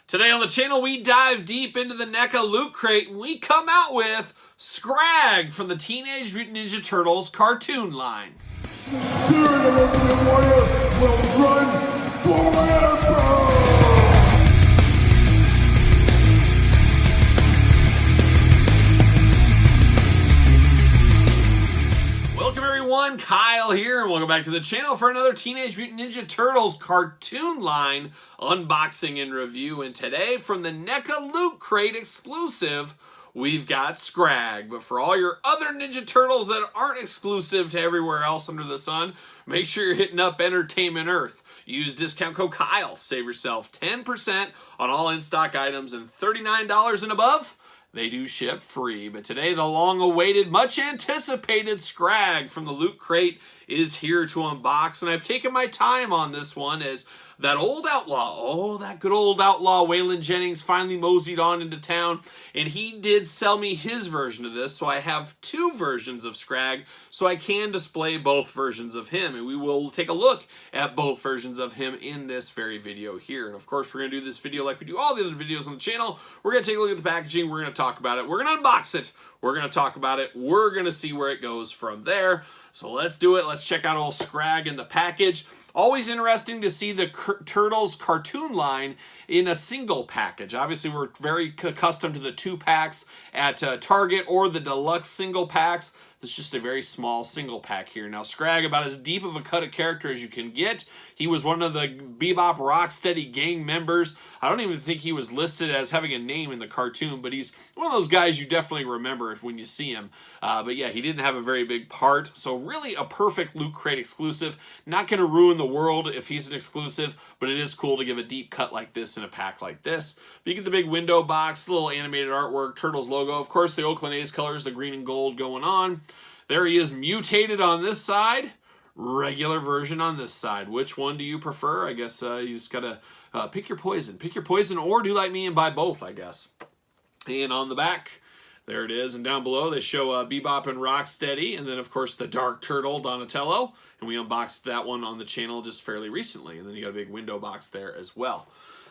Today on the channel, we dive deep into the NECA loot crate and we come out with Scrag from the Teenage Mutant Ninja Turtles cartoon line. The spirit of Ultimate Warrior will run forever! Welcome everyone, Kyle here, and welcome back to the channel for another Teenage Mutant Ninja Turtles cartoon line unboxing and review. And today, from the NECA Loot Crate exclusive, we've got Scrag. But for all your other Ninja Turtles that aren't exclusive to everywhere else under the sun, make sure you're hitting up Entertainment Earth. Use discount code Kyle, save yourself 10% on all in-stock items, and $39 and above, they do ship free. But today, the long-awaited, much-anticipated Scrag from the Loot Crate is here to unbox. And I've taken my time on this one as that old outlaw, that good old outlaw Waylon Jennings finally moseyed on into town. And he did sell me his version of this, so I have two versions of Scrag, so I can display both versions of him. And we will take a look at both versions of him in this very video here. And of course, we're going to do this video like we do all the other videos on the channel. We're going to take a look at the packaging. We're going to talk about it. We're going to unbox it. We're going to talk about it. We're going to see where it goes from there. So let's do it. Let's check out old Scrag in the package. Always interesting to see the Turtles cartoon line in a single package. Obviously, we're very accustomed to the 2-packs at Target or the deluxe single packs. It's just a very small single pack here. Now, Scrag, about as deep of a cut of character as you can get. He was one of the Bebop Rocksteady gang members. I don't even think he was listed as having a name in the cartoon, but he's one of those guys you definitely remember when you see him. But yeah, he didn't have a very big part, so really a perfect Loot Crate exclusive. Not going to ruin the world if he's an exclusive, but it is cool to give a deep cut like this in a pack like this. But you get the big window box, little animated artwork, Turtles logo. Of course, the Oakland A's colors, the green and gold going on. There he is, mutated on this side, regular version on this side. Which one do you prefer? I guess you just gotta pick your poison. Pick your poison, or do like me and buy both, I guess. And on the back, there it is. And down below, they show Bebop and Rocksteady, and then, of course, the Dark Turtle, Donatello. And we unboxed that one on the channel just fairly recently. And then you got a big window box there as well.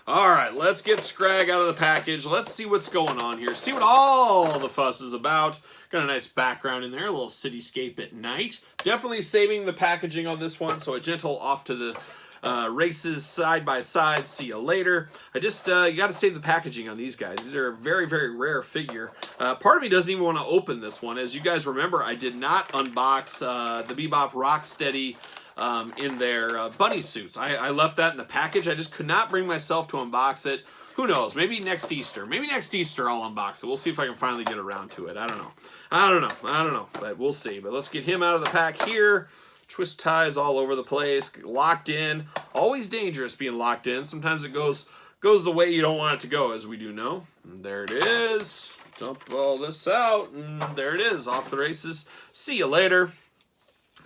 All right, let's get Scrag out of the package. Let's see what's going on here. See what all the fuss is about. Got a nice background in there, a little cityscape at night. Definitely saving the packaging on this one, so a gentle off to the races side by side. See you later. I just, you got to save the packaging on these guys. These are a very, very rare figure. Part of me doesn't even want to open this one. As you guys remember, I did not unbox the Bebop Rocksteady in their bunny suits. I left that in the package. I just could not bring myself to unbox it. Who knows? Maybe next Easter. Maybe next Easter I'll unbox it. We'll see if I can finally get around to it. I don't know. But we'll see. But let's get him out of the pack here. Twist ties all over the place. Locked in. Always dangerous being locked in. Sometimes it goes the way you don't want it to go, as we do know. And there it is. Dump all this out. And there it is. Off the races. See you later.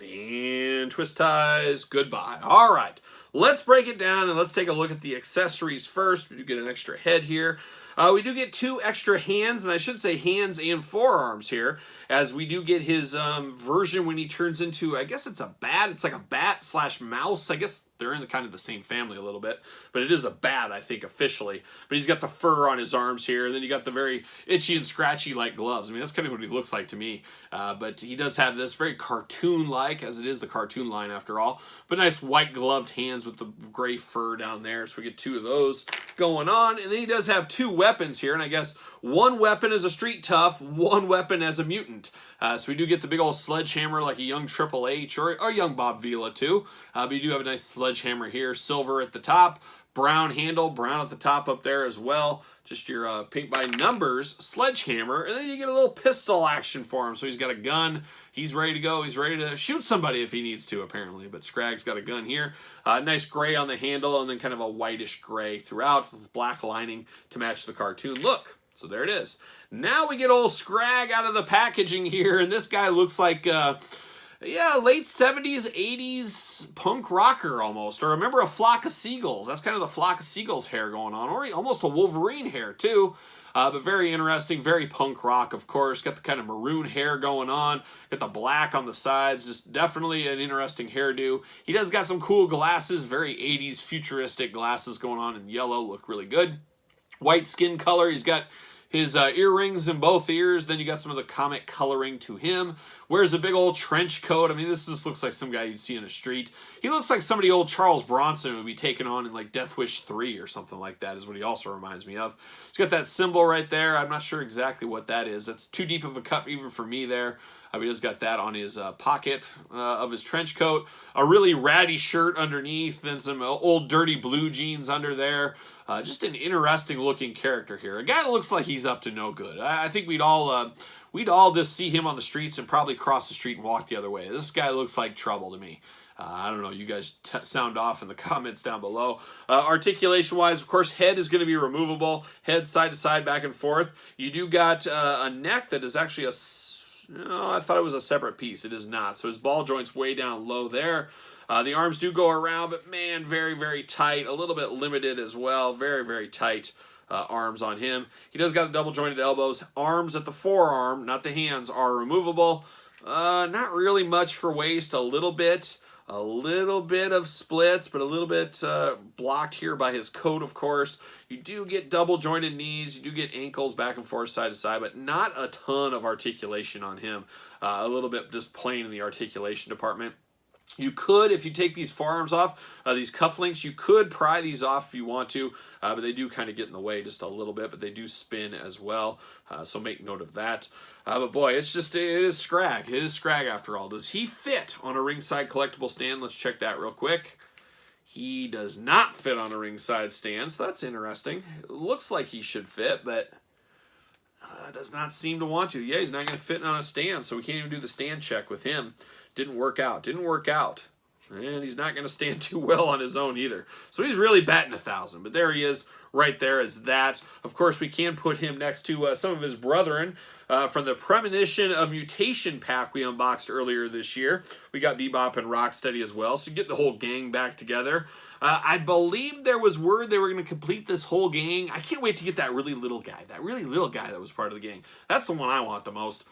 And twist ties. Goodbye. All right. Let's break it down and let's take a look at the accessories first. We do get an extra head here. We do get 2 extra hands, and I should say hands and forearms here, as we do get his version when he turns into, I guess it's a bat. It's like a bat slash mouse. I guess they're in kind of the same family a little bit, but it is a bat, I think, officially. But he's got the fur on his arms here, and then you got the very itchy and scratchy like gloves. I mean, that's kind of what he looks like to me. But he does have this very cartoon-like, as it is the cartoon line after all, but nice white gloved hands with the gray fur down there. So we get 2 of those going on, and then he does have 2 weapons here, and I guess 1 weapon as a street tough, 1 weapon as a mutant. So we do get the big old sledgehammer like a young Triple H or a young Bob Vila too. But you do have a nice sledgehammer here, silver at the top, brown handle, brown at the top up there as well. Just your paint by numbers sledgehammer, and then you get a little pistol action for him. So he's got a gun. He's ready to go. He's ready to shoot somebody if he needs to, apparently. But Scrag's got a gun here. Nice gray on the handle, and then kind of a whitish gray throughout with black lining to match the cartoon look. So there it is. Now we get old Scrag out of the packaging here, and this guy looks like, yeah, late 70s, 80s punk rocker almost. Or remember a Flock of Seagulls. That's kind of the Flock of Seagulls hair going on, or almost a Wolverine hair too. But very interesting, very punk rock, of course. Got the kind of maroon hair going on. Got the black on the sides. Just definitely an interesting hairdo. He does got some cool glasses, very 80s futuristic glasses going on in yellow. Look really good. white skin color. He's got his earrings in both ears. Then you got some of the comic coloring to him. Wears a big old trench coat. I mean, this just looks like some guy you'd see in the street. He looks like somebody old Charles Bronson would be taking on in like Death Wish 3 or something like that is what he also reminds me of. He's got that symbol right there. I'm not sure exactly what that is. That's too deep of a cut even for me there. He just got that on his pocket of his trench coat. A really ratty shirt underneath. Then some old dirty blue jeans under there. Just an interesting looking character here. A guy that looks like he's up to no good. I think we'd all just see him on the streets and probably cross the street and walk the other way. This guy looks like trouble to me. I don't know. You guys sound off in the comments down below. Articulation-wise, of course, head is going to be removable. Head side to side, back and forth. You do got a neck that is actually a... No, I thought it was a separate piece. It is not. So his ball joint's way down low there. The arms do go around, but man, very, very tight. A little bit limited as well. Very, very tight arms on him. He does got the double jointed elbows. Arms at the forearm, not the hands, are removable. Not really much for waist. A little bit of splits, but a little bit blocked here by his coat, of course. You do get double jointed knees. You do get ankles back and forth, side to side, but not a ton of articulation on him. A little bit just plain in the articulation department. You could, if you take these forearms off, these cufflinks, you could pry these off if you want to, but they do kind of get in the way just a little bit, but they do spin as well, so make note of that. But boy, it is Scrag. It is Scrag after all. Does he fit on a ringside collectible stand? Let's check that real quick. He does not fit on a ringside stand, so that's interesting. It looks like he should fit, but does not seem to want to. Yeah, he's not going to fit on a stand, so we can't even do the stand check with him. Didn't work out. And he's not going to stand too well on his own either. So he's really batting 1,000. But there he is right there as that. Of course, we can put him next to some of his brethren from the Premonition of Mutation pack we unboxed earlier this year. We got Bebop and Rocksteady as well. So you get the whole gang back together. I believe there was word they were going to complete this whole gang. I can't wait to get that really little guy. That really little guy that was part of the gang. That's the one I want the most.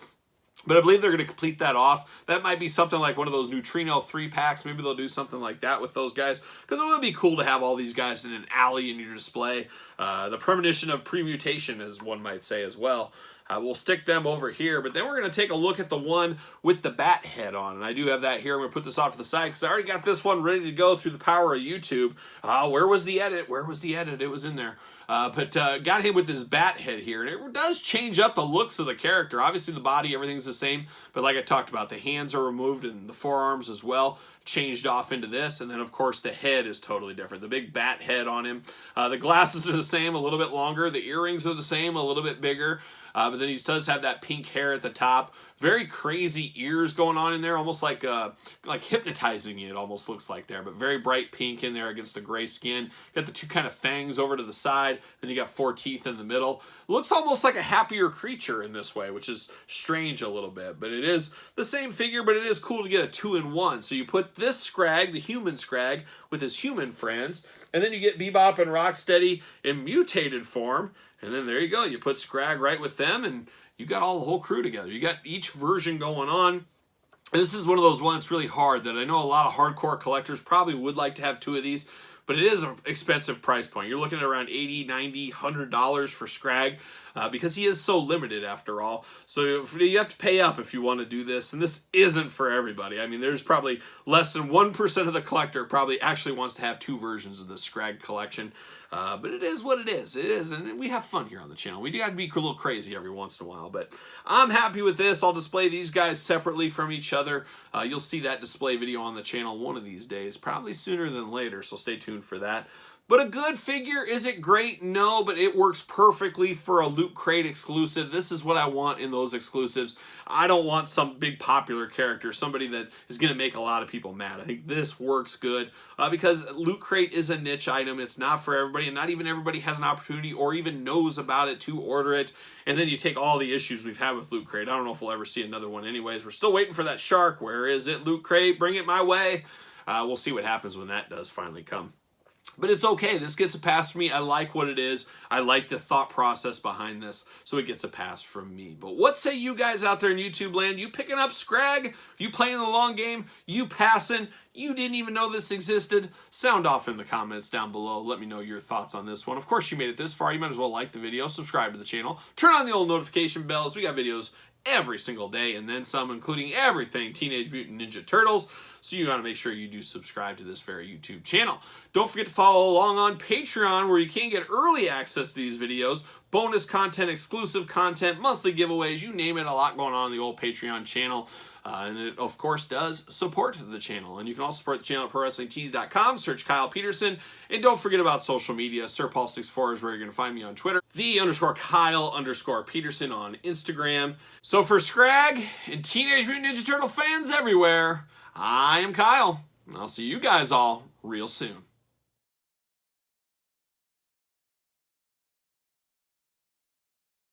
But I believe they're going to complete that off. That might be something like one of those Neutrino 3-packs. Maybe they'll do something like that with those guys. Because it would be cool to have all these guys in an alley in your display. The Premonition of Premutation, as one might say as well. We'll stick them over here. But then we're going to take a look at the one with the bat head on. And I do have that here. I'm going to put this off to the side because I already got this one ready to go through the power of YouTube. Where was the edit? Where was the edit? It was in there. But got him with this bat head here. And it does change up the looks of the character. Obviously, the body, everything's the same. But like I talked about, the hands are removed and the forearms as well. Changed off into this. And then, of course, the head is totally different. The big bat head on him. The glasses are the same, a little bit longer. The earrings are the same, a little bit bigger. But then he does have that pink hair at the top. Very crazy ears going on in there, almost like hypnotizing you, it almost looks like there. But very bright pink in there against the gray skin. Got the two kind of fangs over to the side. Then you got 4 teeth in the middle. Looks almost like a happier creature in this way, which is strange a little bit. But it is the same figure, but it is cool to get a 2-in-1. So you put this Scrag, the human Scrag, with his human friends. And then you get Bebop and Rocksteady in mutated form. And then there you go. You put Scrag right with them, and you got all the whole crew together. You got each version going on. And this is one of those ones that's really hard that I know a lot of hardcore collectors probably would like to have 2 of these. But it is an expensive price point. You're looking at around $80, $90, $100 for Scrag because he is so limited after all. So you have to pay up if you want to do this. And this isn't for everybody. I mean, there's probably less than 1% of the collector probably actually wants to have 2 versions of the Scrag collection. But it is what it is. It is, and we have fun here on the channel. We do got to be a little crazy every once in a while, but I'm happy with this. I'll display these guys separately from each other. You'll see that display video on the channel one of these days, probably sooner than later, so stay tuned for that. But a good figure, is it great? No, but it works perfectly for a Loot Crate exclusive. This is what I want in those exclusives. I don't want some big popular character, somebody that is going to make a lot of people mad. I think this works good because Loot Crate is a niche item. It's not for everybody, and not even everybody has an opportunity or even knows about it to order it. And then you take all the issues we've had with Loot Crate. I don't know if we'll ever see another one anyways. We're still waiting for that shark. Where is it, Loot Crate? Bring it my way. We'll see what happens when that does finally come. But it's okay. This gets a pass from me. I like what it is. I like the thought process behind this, so it gets a pass from me. But what say you guys out there in YouTube land? You picking up Scrag? You playing the long game? You passing? You didn't even know this existed? Sound off in the comments down below. Let me know your thoughts on this one. Of course, you made it this far. You might as well like the video, subscribe to the channel, turn on the old notification bells. We got videos every single day and then some, including everything Teenage Mutant Ninja Turtles. So you gotta make sure you do subscribe to this very YouTube channel. Don't forget to follow along on Patreon, where you can get early access to these videos, bonus content, exclusive content, monthly giveaways, you name it, a lot going on the old Patreon channel. And it, of course, does support the channel. And you can also support the channel at ProWrestlingTees.com. Search Kyle Peterson. And don't forget about social media. SirPaul64 is where you're going to find me on Twitter. _Kyle_Peterson on Instagram. So for Scrag and Teenage Mutant Ninja Turtle fans everywhere, I am Kyle. And I'll see you guys all real soon.